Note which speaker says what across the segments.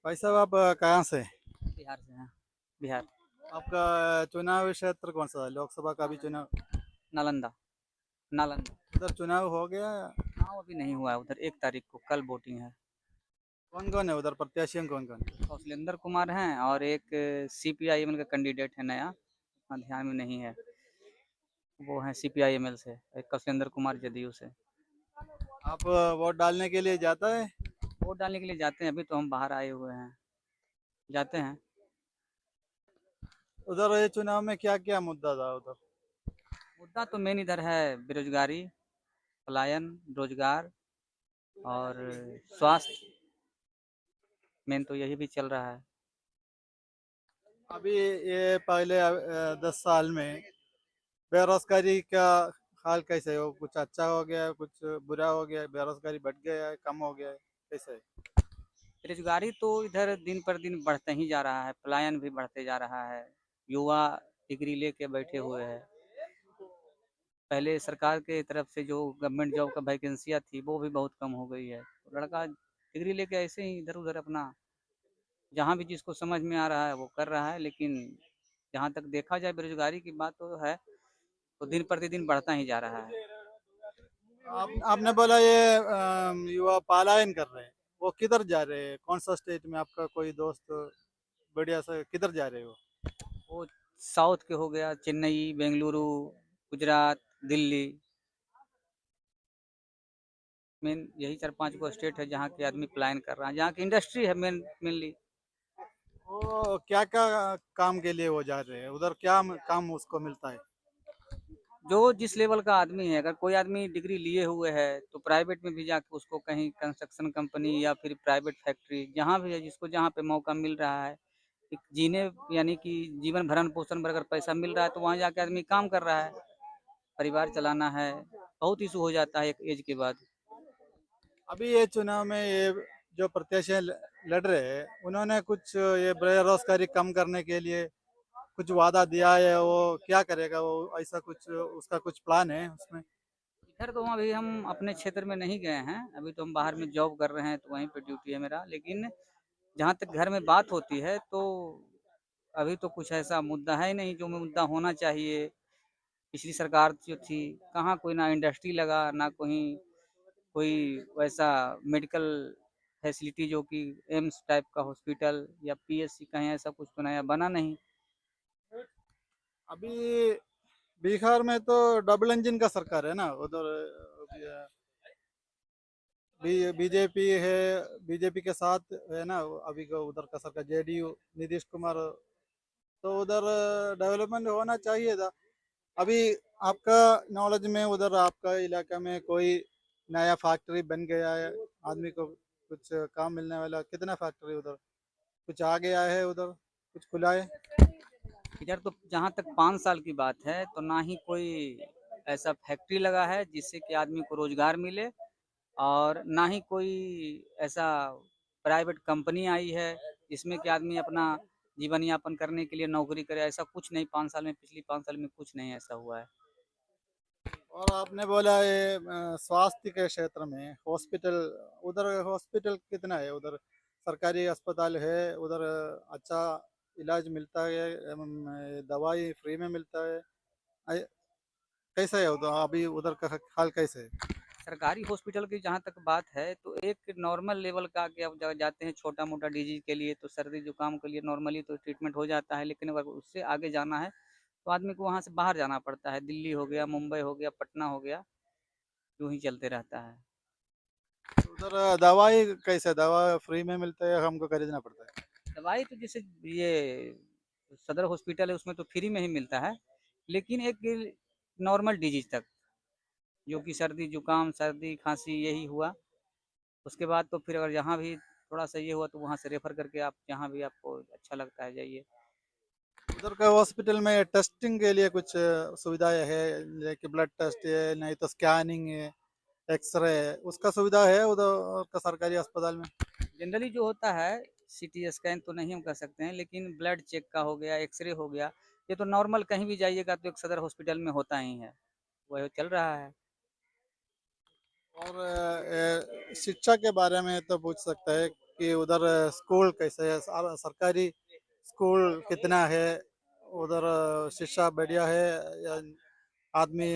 Speaker 1: भाई साहब आप कहाँ से हैं?
Speaker 2: बिहार से हैं। बिहार।
Speaker 1: आपका चुनाव क्षेत्र कौन सा है? लोकसभा का भी
Speaker 2: नालंदा।
Speaker 1: चुनाव
Speaker 2: नालंदा। नालंदा।
Speaker 1: उधर चुनाव हो गया?
Speaker 2: चुनाव अभी नहीं हुआ है उधर, 1 तारीख को कल वोटिंग है।
Speaker 1: कौन कौन है उधर, प्रत्याशी कौन कौन है?
Speaker 2: कौशलेंद्र कुमार हैं और एक सीपीआईएम का कैंडिडेट है नया, उतना ध्यान में नहीं है। वो हैं सीपीआईएमएल से, एक कौशलेंद्र कुमार जदयू से।
Speaker 1: आप वोट डालने के लिए जाता है?
Speaker 2: वोट डालने के लिए जाते हैं, अभी तो हम बाहर आए हुए हैं। जाते हैं।
Speaker 1: उधर ये चुनाव में क्या क्या मुद्दा था उधर?
Speaker 2: मुद्दा तो मेन इधर है बेरोजगारी, पलायन, रोजगार और स्वास्थ्य। मेन तो यही भी चल रहा है।
Speaker 1: अभी ये पहले 10 साल में बेरोजगारी का हाल कैसे है? वो कुछ अच्छा हो गया है, कुछ बुरा हो गया है? बेरोजगारी बढ़ गया है, कम हो गया है, कैसे है?
Speaker 2: बेरोजगारी तो इधर दिन पर दिन बढ़ते ही जा रहा है, पलायन भी बढ़ते जा रहा है। युवा डिग्री लेके बैठे हुए हैं। पहले सरकार के तरफ से जो गवर्नमेंट जॉब का वैकेंसियाँ थी वो भी बहुत कम हो गई है, तो लड़का डिग्री लेके ऐसे ही इधर उधर अपना जहाँ भी जिसको समझ में आ रहा है वो कर रहा है। लेकिन जहाँ तक देखा जाए बेरोजगारी की बात तो है, तो दिन प्रतिदिन बढ़ता ही जा रहा है।
Speaker 1: आपने बोला ये युवा पलायन कर रहे हैं, वो किधर जा रहे हैं? कौन सा स्टेट में आपका कोई दोस्त बढ़िया सा किधर जा रहे हो?
Speaker 2: वो साउथ के हो गया, चेन्नई, बेंगलुरु, गुजरात, दिल्ली। मेन यही 4-5 गो स्टेट है जहाँ के आदमी पलायन कर रहा है, जहाँ की इंडस्ट्री है मेनली।
Speaker 1: वो क्या क्या काम के लिए वो जा रहे हैं उधर? क्या काम उसको मिलता है?
Speaker 2: जो जिस लेवल का आदमी है, अगर कोई आदमी डिग्री लिए हुए है तो प्राइवेट में भी जाके उसको कहीं कंस्ट्रक्शन कंपनी या फिर प्राइवेट फैक्ट्री जहाँ भी है, जिसको जहाँ पे मौका मिल रहा है एक जीने, यानी कि जीवन भरण पोषण पर अगर पैसा मिल रहा है तो वहाँ जाके आदमी काम कर रहा है। परिवार चलाना है, बहुत इशू हो जाता है एक एज के बाद।
Speaker 1: अभी ये चुनाव में ये जो प्रत्याशी लड़ रहे हैं, उन्होंने कुछ ये बेरोजगारी कम करने के लिए कुछ वादा दिया है, वो क्या करेगा वो? ऐसा कुछ उसका कुछ प्लान है उसमें?
Speaker 2: इधर तो अभी हम अपने क्षेत्र में नहीं गए हैं, अभी तो हम बाहर में जॉब कर रहे हैं तो वहीं पे ड्यूटी है मेरा। लेकिन जहाँ तक घर में बात होती है तो अभी तो कुछ ऐसा मुद्दा है ही नहीं जो मुद्दा होना चाहिए। पिछली सरकार जो थी, कहाँ कोई ना इंडस्ट्री लगा ना कोई कोई वैसा मेडिकल फैसिलिटी जो कि एम्स टाइप का हॉस्पिटल या पीएससी कहीं ऐसा कुछ तो नया बना नहीं।
Speaker 1: अभी बिहार में तो डबल इंजन का सरकार है ना उधर। बीजेपी है, बीजेपी के साथ है ना अभी का उधर का सरकार, जेडीयू, नीतीश कुमार। तो उधर डेवलपमेंट होना चाहिए था। अभी आपका नॉलेज में उधर आपका इलाका में कोई नया फैक्ट्री बन गया है? आदमी को कुछ काम मिलने वाला कितना फैक्ट्री उधर कुछ आ गया है उधर? कुछ खुला है?
Speaker 2: इधर तो जहाँ तक 5 साल की बात है तो ना ही कोई ऐसा फैक्ट्री लगा है जिससे कि आदमी को रोजगार मिले, और ना ही कोई ऐसा प्राइवेट कंपनी आई है जिसमें कि आदमी अपना जीवन यापन करने के लिए नौकरी करे। ऐसा कुछ नहीं, 5 साल में, पिछली 5 साल में कुछ नहीं ऐसा हुआ है।
Speaker 1: और आपने बोला ये स्वास्थ्य के क्षेत्र में हॉस्पिटल, उधर हॉस्पिटल कितना है उधर? सरकारी अस्पताल है उधर? अच्छा इलाज मिलता है एवं दवाई फ्री में मिलता है? ऐ- कैसा है उधर? अभी उधर का हाल कैसे है?
Speaker 2: सरकारी हॉस्पिटल की जहाँ तक बात है तो एक नॉर्मल लेवल का कि अब जाते हैं छोटा मोटा डिजीज के लिए, तो सर्दी जुकाम के लिए नॉर्मली तो ट्रीटमेंट हो जाता है। लेकिन अगर उससे आगे जाना है तो आदमी को वहाँ से बाहर जाना पड़ता है, दिल्ली हो गया, मुंबई हो गया, पटना हो गया, यूँ ही चलते रहता है।
Speaker 1: उधर दवाई कैसे? दवा फ्री में मिलता है, हमको खरीदना पड़ता है?
Speaker 2: दवाई तो जैसे ये सदर हॉस्पिटल है उसमें तो फ्री में ही मिलता है, लेकिन एक नॉर्मल डिजीज तक, जो कि सर्दी जुकाम, सर्दी खांसी यही हुआ, उसके बाद तो फिर अगर जहाँ भी थोड़ा सा ये हुआ तो वहाँ से रेफर करके आप जहाँ भी आपको अच्छा लगता है जाइए।
Speaker 1: उधर का हॉस्पिटल में टेस्टिंग के लिए कुछ सुविधाएं है? जैसे ब्लड टेस्ट है, नहीं तो स्कैनिंग है, एक्सरे है, उसका सुविधा है उधर का सरकारी अस्पताल में?
Speaker 2: जनरली जो होता है, सीटी स्कैन तो नहीं हम कर सकते हैं, लेकिन ब्लड चेक का हो गया, एक्सरे हो गया, ये तो नॉर्मल कहीं भी जाइएगा तो एक सदर हॉस्पिटल में होता ही है, वह चल रहा है।
Speaker 1: और शिक्षा के बारे में तो पूछ सकता है। कि उधर स्कूल कैसे है, सरकारी स्कूल कितना है, उधर शिक्षा बढ़िया है या आदमी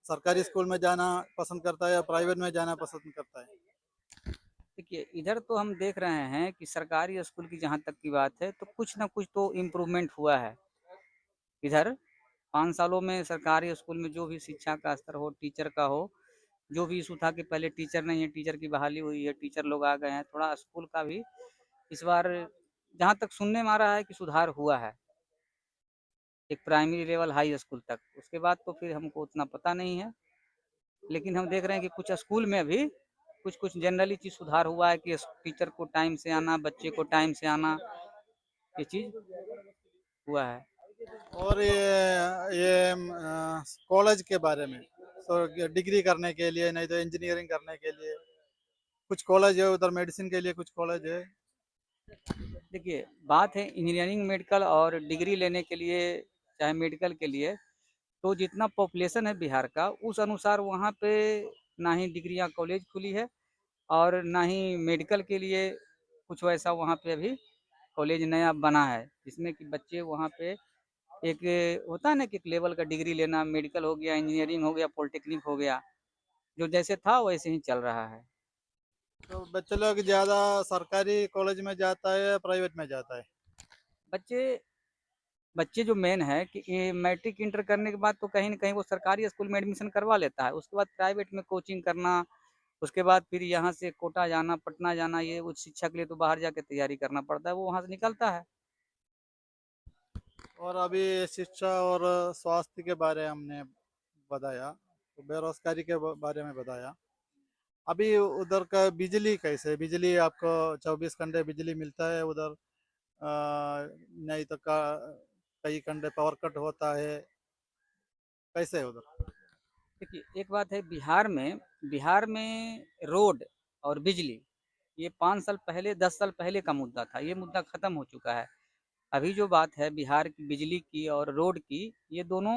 Speaker 1: सरकारी स्कूल में जाना पसंद करता है या प्राइवेट में जाना पसंद करता है?
Speaker 2: देखिए, इधर तो हम देख रहे हैं कि सरकारी स्कूल की जहाँ तक की बात है, तो कुछ ना कुछ तो इम्प्रूवमेंट हुआ है। इधर 5 सालों में सरकारी स्कूल में जो भी शिक्षा का स्तर हो, टीचर का हो, जो भी इशू था कि पहले टीचर नहीं है, टीचर की बहाली हुई है, टीचर लोग आ गए हैं, थोड़ा स्कूल का भी इस बार जहाँ तक सुनने में आ रहा है कि सुधार हुआ है, एक प्राइमरी लेवल हाई स्कूल तक। उसके बाद तो फिर हमको उतना पता नहीं है, लेकिन हम देख रहे हैं कि कुछ स्कूल में अभी कुछ जनरली चीज़ सुधार हुआ है कि टीचर को टाइम से आना, बच्चे को टाइम से आना, ये चीज़ हुआ है।
Speaker 1: और ये कॉलेज के बारे में, तो डिग्री करने के लिए नहीं तो इंजीनियरिंग करने के लिए कुछ कॉलेज है उधर, मेडिसिन के लिए कुछ कॉलेज है?
Speaker 2: देखिए, बात है इंजीनियरिंग, मेडिकल और डिग्री लेने के लिए, चाहे मेडिकल के लिए, तो जितना पॉपुलेशन है बिहार का, उस अनुसार वहाँ पे ना ही डिग्रियाँ कॉलेज खुली है और ना ही मेडिकल के लिए कुछ वैसा वहाँ पे अभी कॉलेज नया बना है, जिसमें कि बच्चे वहाँ पे एक होता है ना कि एक लेवल का डिग्री लेना, मेडिकल हो गया, इंजीनियरिंग हो गया, पॉलिटेक्निक हो गया, जो जैसे था वैसे ही चल रहा है।
Speaker 1: तो बच्चे लोग ज्यादा सरकारी कॉलेज में जाता है या प्राइवेट में जाता है?
Speaker 2: बच्चे बच्चे जो मेन है कि ये मैट्रिक इंटर करने के बाद तो कहीं न कहीं वो सरकारी स्कूल में एडमिशन करवा लेता है। उसके बाद प्राइवेट में कोचिंग करना, उसके बाद फिर यहाँ से कोटा जाना, पटना जाना, ये उच्च शिक्षा के लिए तो बाहर जाके तैयारी करना पड़ता है, वो वहाँ से निकलता है।
Speaker 1: और अभी शिक्षा और स्वास्थ्य के बारे में हमने बताया, तो बेरोजगारी के बारे में बताया। अभी उधर का बिजली कैसे है? बिजली आपको 24 घंटे बिजली मिलता है उधर? नहीं तो कई घंटे पावर कट होता है, कैसे है उधर?
Speaker 2: देखिए, एक बात है बिहार में रोड और बिजली, ये 5 साल पहले, 10 साल पहले का मुद्दा था, ये मुद्दा खत्म हो चुका है। अभी जो बात है बिहार की बिजली की और रोड की, ये दोनों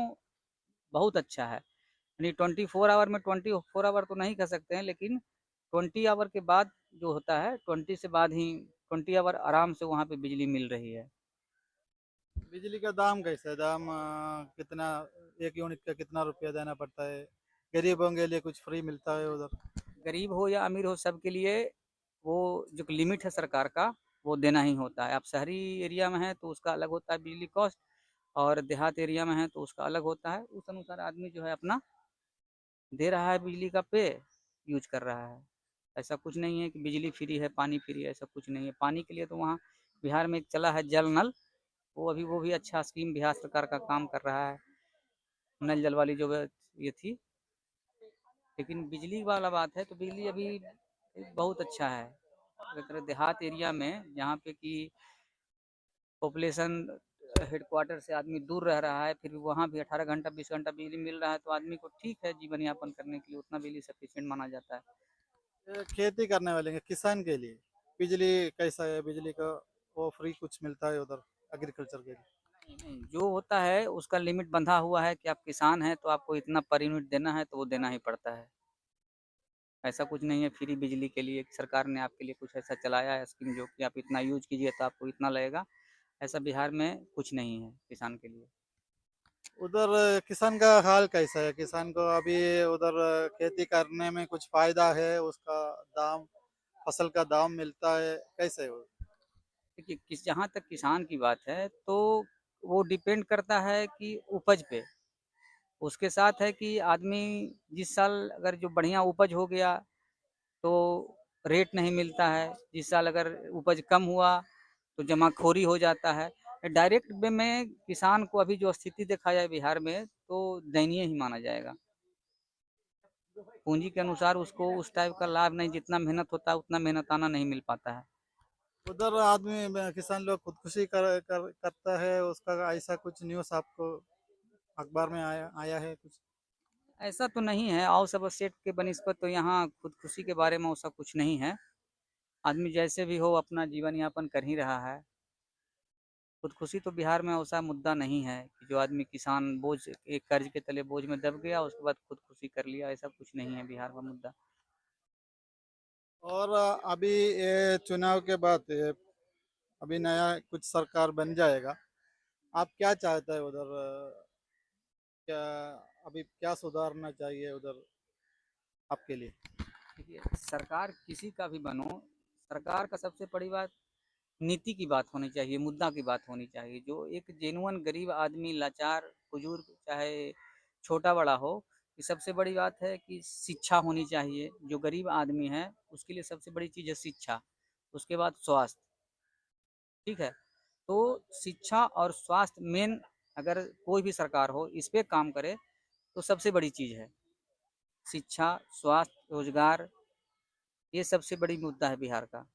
Speaker 2: बहुत अच्छा है। यानी 24 आवर में 24 आवर तो नहीं कह सकते हैं, लेकिन 20 आवर के बाद जो होता है, 20 से बाद ही 20 आवर आराम से वहाँ पे बिजली मिल रही है।
Speaker 1: बिजली का दाम कैसा है? दाम कितना, एक यूनिट का कितना रुपया देना पड़ता है? गरीबों के लिए कुछ फ्री मिलता है उधर?
Speaker 2: गरीब हो या अमीर हो, सबके लिए वो जो लिमिट है सरकार का, वो देना ही होता है। आप शहरी एरिया में हैं तो उसका अलग होता है बिजली कॉस्ट, और देहात एरिया में है तो उसका अलग होता है। उस अनुसार आदमी जो है अपना दे रहा है बिजली का पे, यूज कर रहा है। ऐसा कुछ नहीं है कि बिजली फ्री है, पानी फ्री है, ऐसा कुछ नहीं है। पानी के लिए तो वहाँ बिहार में एक चला है जल नल, वो भी अच्छा स्कीम बिहार सरकार का काम कर रहा है, नल जल वाली जो ये थी। लेकिन बिजली वाला बात है तो बिजली अभी बहुत अच्छा है। अगर देहात एरिया में जहाँ पे कि पॉपुलेशन हेडक्वार्टर से आदमी दूर रह रहा है, फिर भी वहाँ भी 18 घंटा 20 घंटा बिजली मिल रहा है, तो आदमी को ठीक है जीवन यापन करने के लिए, उतना बिजली सफिशिएंट माना जाता है।
Speaker 1: ये खेती करने वाले के किसान के लिए बिजली कैसा है? बिजली का वो फ्री कुछ मिलता है उधर एग्रीकल्चर के लिए?
Speaker 2: नहीं नहीं, जो होता है उसका लिमिट बंधा हुआ है कि आप किसान हैं तो आपको इतना पर यूनिट देना है, तो वो देना ही पड़ता है। ऐसा कुछ नहीं है फ्री बिजली के लिए, सरकार ने आपके लिए कुछ ऐसा चलाया है स्कीम जो कि आप इतना यूज कीजिए तो आपको इतना लगेगा। ऐसा बिहार में कुछ नहीं है किसान के लिए।
Speaker 1: उधर किसान का हाल कैसा है? किसान को अभी उधर खेती करने में कुछ फायदा है? उसका दाम, फसल का दाम मिलता है कैसे है वो?
Speaker 2: देखिए, किस जहाँ तक किसान की बात है तो वो डिपेंड करता है कि उपज पे। उसके साथ है कि आदमी जिस साल अगर जो बढ़िया उपज हो गया तो रेट नहीं मिलता है, जिस साल अगर उपज कम हुआ तो जमाखोरी हो जाता है। डायरेक्ट वे में किसान को अभी जो स्थिति देखा जाए बिहार में तो दयनीय ही माना जाएगा। पूंजी के अनुसार उसको उस टाइप का लाभ नहीं, जितना मेहनत होता है उतना मेहनताना नहीं मिल पाता है।
Speaker 1: उधर किसान लोग खुदकुशी करता है, उसका ऐसा कुछ न्यूज़ आपको अखबार में आया आया है कुछ?
Speaker 2: ऐसा तो नहीं है, और सब स्टेट के बनिस्बत तो यहाँ खुदकुशी के बारे में ऐसा कुछ नहीं है। आदमी जैसे भी हो अपना जीवन यापन कर ही रहा है। खुदकुशी तो बिहार में ऐसा मुद्दा नहीं है कि जो आदमी किसान बोझ एक कर्ज के तले बोझ में दब गया उसके बाद खुदकुशी कर लिया, ऐसा कुछ नहीं है बिहार का मुद्दा।
Speaker 1: और अभी ये चुनाव के बाद अभी नया कुछ सरकार बन जाएगा, आप क्या चाहते हैं उधर? क्या अभी क्या सुधारना चाहिए उधर आपके लिए?
Speaker 2: देखिए, सरकार किसी का भी बनो, सरकार का सबसे बड़ी बात नीति की बात होनी चाहिए, मुद्दा की बात होनी चाहिए। जो एक जेन्युइन गरीब आदमी, लाचार, बुजुर्ग, चाहे छोटा बड़ा हो, ये सबसे बड़ी बात है कि शिक्षा होनी चाहिए। जो गरीब आदमी है उसके लिए सबसे बड़ी चीज़ है शिक्षा। उसके बाद स्वास्थ्य, ठीक है। तो शिक्षा और स्वास्थ्य मेन, अगर कोई भी सरकार हो इस पे काम करे तो सबसे बड़ी चीज़ है। शिक्षा, स्वास्थ्य, रोजगार, ये सबसे बड़ी मुद्दा है बिहार का।